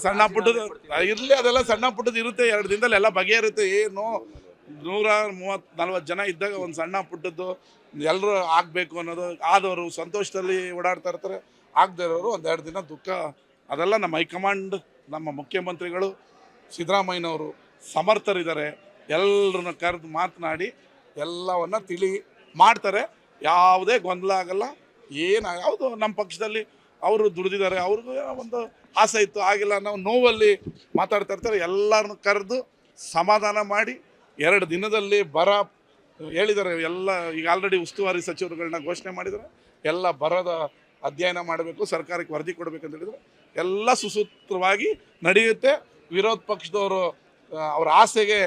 ಸಣ್ಣ ಪುಟ್ಟದ್ದು ಇರಲಿ, ಅದೆಲ್ಲ ಸಣ್ಣ ಪುಟ್ಟದ್ದು ಇರುತ್ತೆ. 2 ದಿನದಲ್ಲಿ ಎಲ್ಲ ಬಗೆಹರುತ್ತೆ. ಏನು 130-40 ಜನ ಇದ್ದಾಗ ಒಂದು ಸಣ್ಣ ಪುಟ್ಟದ್ದು ಎಲ್ಲರೂ ಆಗಬೇಕು ಅನ್ನೋದು, ಆದವರು ಸಂತೋಷದಲ್ಲಿ ಓಡಾಡ್ತಾ ಇರ್ತಾರೆ, ಆಗದೇ ಇರೋರು 1-2 ದಿನ ದುಃಖ. ಅದೆಲ್ಲ ನಮ್ಮ ಹೈಕಮಾಂಡ್, ನಮ್ಮ ಮುಖ್ಯಮಂತ್ರಿಗಳು ಸಿದ್ದರಾಮಯ್ಯನವರು ಸಮರ್ಥರಿದ್ದಾರೆ. ಎಲ್ಲರನ್ನ ಕರೆದು ಮಾತನಾಡಿ ಎಲ್ಲವನ್ನ ತಿಳಿ ಮಾಡ್ತಾರೆ. ಯಾವುದೇ ಗೊಂದಲ ಆಗಲ್ಲ. ಯಾವುದು ನಮ್ಮ ಪಕ್ಷದಲ್ಲಿ ಅವರು ದುಡಿದಿದ್ದಾರೆ, ಅವ್ರಿಗೂ ಒಂದು ಆಸೆ ಇತ್ತು, ಆಗಿಲ್ಲ, ನಾವು ನೋವಲ್ಲಿ ಮಾತಾಡ್ತಾ ಇರ್ತಾರೆ. ಎಲ್ಲರನ್ನು ಕರೆದು ಸಮಾಧಾನ ಮಾಡಿ 2 ದಿನದಲ್ಲಿ ಬರ ಹೇಳಿದ್ದಾರೆ. ಎಲ್ಲ ಈಗ ಆಲ್ರೆಡಿ ಉಸ್ತುವಾರಿ ಸಚಿವರುಗಳನ್ನ ಘೋಷಣೆ ಮಾಡಿದ್ದಾರೆ. ಎಲ್ಲ ಬರದ ಅಧ್ಯಯನ ಮಾಡಬೇಕು, ಸರ್ಕಾರಕ್ಕೆ ವರದಿ ಕೊಡಬೇಕಂತ ಹೇಳಿದ್ರು. ಎಲ್ಲ ಸುಸೂತ್ರವಾಗಿ ನಡೆಯುತ್ತೆ. ವಿರೋಧ ಪಕ್ಷದವರು ಅವ್ರ ಆಸೆಗೆ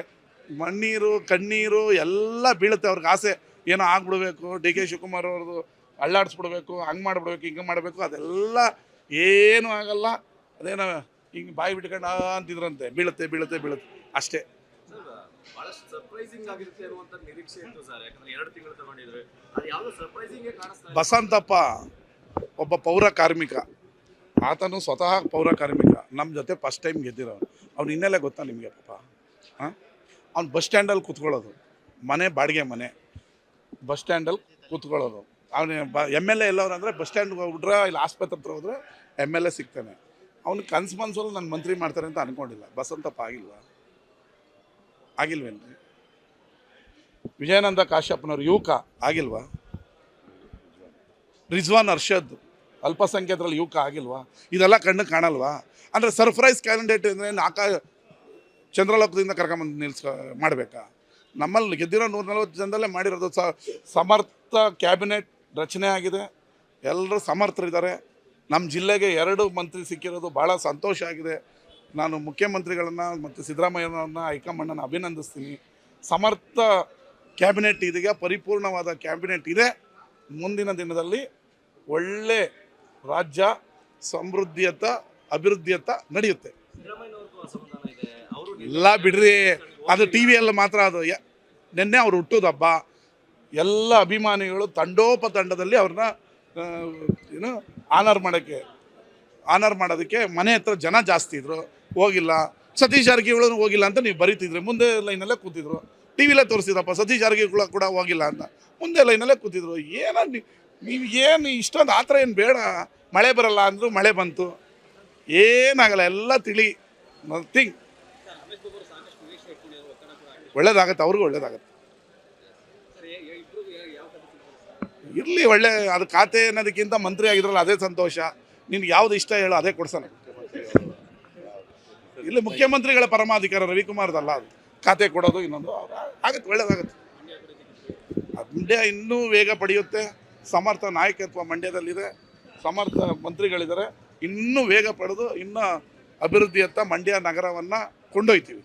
ಮಣ್ಣೀರು ಕಣ್ಣೀರು ಎಲ್ಲ ಬೀಳುತ್ತೆ. ಅವ್ರಿಗೆ ಆಸೆ ಏನೋ ಆಗ್ಬಿಡ್ಬೇಕು, DK ಶಿವಕುಮಾರ್ ಅವ್ರದ್ದು ಅಳ್ಳಾಡಿಸ್ಬಿಡ್ಬೇಕು, ಹಂಗೆ ಮಾಡಿಬಿಡ್ಬೇಕು, ಹಿಂಗೆ ಮಾಡಬೇಕು, ಅದೆಲ್ಲ ಏನೂ ಆಗಲ್ಲ. ಅದೇನೋ ಹಿಂಗೆ ಬಾಯಿ ಬಿಟ್ಕೊಂಡು ಅಂತಿದ್ರಂತೆ, ಬೀಳುತ್ತೆ ಬೀಳುತ್ತೆ ಬೀಳುತ್ತೆ ಅಷ್ಟೇ. ಬಸಂತಪ್ಪ ಒಬ್ಬ ಪೌರ ಕಾರ್ಮಿಕ, ಆತನು ಸ್ವತಃ ಪೌರ ಕಾರ್ಮಿಕ, ನಮ್ಮ ಜೊತೆ ಫಸ್ಟ್ ಟೈಮ್ ಗೆದ್ದಿರೋ. ಅವ್ನು ಹಿನ್ನೆಲೆ ಗೊತ್ತಾ ನಿಮಗೆ ಪಾಪ? ಅವ್ನು ಬಸ್ ಸ್ಟ್ಯಾಂಡಲ್ಲಿ ಕೂತ್ಕೊಳ್ಳೋದು, ಮನೆ ಬಾಡಿಗೆ ಮನೆ, ಬಸ್ ಸ್ಟ್ಯಾಂಡಲ್ಲಿ ಕೂತ್ಕೊಳ್ಳೋದು. ಅವನು MLA ಎಲ್ಲವ್ರು ಅಂದರೆ ಬಸ್ ಸ್ಟ್ಯಾಂಡ್ಗೆ ಹೋಗ್ಬಿಟ್ರೆ, ಇಲ್ಲಿ ಆಸ್ಪತ್ರೆ ಹತ್ರ ಹೋದ್ರೆ MLA ಸಿಗ್ತಾನೆ. ಅವ್ನು ಕನ್ಸು ಮನ್ಸಲ್ಲಿ ನನ್ನ ಮಂತ್ರಿ ಮಾಡ್ತಾರೆ ಅಂತ ಅಂದ್ಕೊಂಡಿಲ್ಲ. ಬಸಂತಪ್ಪ ಆಗಿಲ್ವೇನ್ರಿ? ವಿಜಯಾನಂದ ಕಾಶ್ಯಪ್ನವ್ರು ಯುವಕ ಆಗಿಲ್ವಾ? ರಿಜ್ವಾನ್ ಅರ್ಷದ್ ಅಲ್ಪಸಂಖ್ಯಾತರಲ್ಲಿ ಯುವಕ ಆಗಿಲ್ವಾ? ಇದೆಲ್ಲ ಕಣ್ಣು ಕಾಣಲ್ವಾ? ಅಂದರೆ ಸರ್ಪ್ರೈಸ್ ಕ್ಯಾಂಡಿಡೇಟ್ ಅಂದರೆ ಚಂದ್ರಲೋಕದಿಂದ ಕರ್ಕೊಂಬಂದು ಮಾಡಬೇಕಾ? ನಮ್ಮಲ್ಲಿ ಗೆದ್ದಿರೋ 140 ಜನದಲ್ಲೇ ಮಾಡಿರೋದು. ಸಮರ್ಥ ಕ್ಯಾಬಿನೆಟ್ ರಚನೆ ಆಗಿದೆ, ಎಲ್ಲರೂ ಸಮರ್ಥರಿದ್ದಾರೆ. ನಮ್ಮ ಜಿಲ್ಲೆಗೆ 2 ಮಂತ್ರಿ ಸಿಕ್ಕಿರೋದು ಭಾಳ ಸಂತೋಷ ಆಗಿದೆ. ನಾನು ಮುಖ್ಯಮಂತ್ರಿಗಳನ್ನು ಮತ್ತು ಸಿದ್ದರಾಮಯ್ಯನವ್ರನ್ನ, ಹೈಕಮಾಂಡನ್ನು ಅಭಿನಂದಿಸ್ತೀನಿ. ಸಮರ್ಥ ಕ್ಯಾಬಿನೆಟ್ ಇದೀಗ ಪರಿಪೂರ್ಣವಾದ ಕ್ಯಾಬಿನೆಟ್ ಇದೆ. ಮುಂದಿನ ದಿನದಲ್ಲಿ ಒಳ್ಳೆ ರಾಜ್ಯ ಸಮೃದ್ಧಿಯತ್ತ ಅಭಿವೃದ್ಧಿಯತ್ತ ನಡೆಯುತ್ತೆ. ಎಲ್ಲ ಬಿಡ್ರಿ, ಅದು TV ಮಾತ್ರ. ಅದು ನಿನ್ನೆ ಅವ್ರು ಹುಟ್ಟೋದು ಹಬ್ಬ. ಎಲ್ಲ ಅಭಿಮಾನಿಗಳು ತಂಡೋಪತಂಡದಲ್ಲಿ ಅವ್ರನ್ನ ಆನರ್ ಮಾಡೋದಕ್ಕೆ ಮನೆ ಹತ್ರ ಜನ ಜಾಸ್ತಿ ಇದ್ರು. ಹೋಗಿಲ್ಲ. ಸತೀಶ್ ಜಾರಕಿಹೊಳಿ ಹೋಗಿಲ್ಲ ಅಂತ ನೀವು ಬರೀತಿದ್ರಿ, ಮುಂದೆ ಲೈನಲ್ಲೇ ಕೂತಿದ್ರು. TV ತೋರಿಸಿದ್ರಪ್ಪ ಸತೀಶ್ ಜಾರಕಿಹೊಳಿ ಕೂಡ ಹೋಗಿಲ್ಲ ಅಂತ, ಮುಂದೆ ಲೈನಲ್ಲೇ ಕೂತಿದ್ರು. ನೀವು ಏನು ಇಷ್ಟೊಂದು ಆ ಥರ ಏನು ಬೇಡ. ಮಳೆ ಬರಲ್ಲ ಅಂದರು, ಮಳೆ ಬಂತು. ಏನಾಗಲ್ಲ, ಎಲ್ಲ ತಿಳಿ. ನಥಿಂಗ್. ಒಳ್ಳೇದಾಗತ್ತೆ, ಅವ್ರಿಗೂ ಒಳ್ಳೇದಾಗತ್ತೆ. ಇರಲಿ, ಒಳ್ಳೆ ಅದು ಖಾತೆ ಅನ್ನೋದಕ್ಕಿಂತ ಮಂತ್ರಿ ಆಗಿದ್ರಲ್ಲ ಅದೇ ಸಂತೋಷ. ನಿನ್ಗೆ ಯಾವ್ದು ಇಷ್ಟ ಹೇಳೋ ಅದೇ ಕೊಡ್ಸೋಣ. ಇಲ್ಲಿ ಮುಖ್ಯಮಂತ್ರಿಗಳ ಪರಮಾಧಿಕಾರ ರವಿಕುಮಾರ್ದಲ್ಲ ಅದು, ಖಾತೆ ಕೊಡೋದು ಇನ್ನೊಂದು. ಆಗತ್ತೆ, ಒಳ್ಳೇದಾಗತ್ತೆ. ಮಂಡ್ಯ ಇನ್ನೂ ವೇಗ ಪಡೆಯುತ್ತೆ. ಸಮರ್ಥ ನಾಯಕತ್ವ ಮಂಡ್ಯದಲ್ಲಿದೆ, ಸಮರ್ಥ ಮಂತ್ರಿಗಳಿದ್ದಾರೆ. ಇನ್ನೂ ವೇಗ ಪಡೆದು ಇನ್ನೂ ಅಭಿವೃದ್ಧಿಯತ್ತ ಮಂಡ್ಯ ನಗರವನ್ನು ಕೊಂಡೊಯ್ತೀವಿ.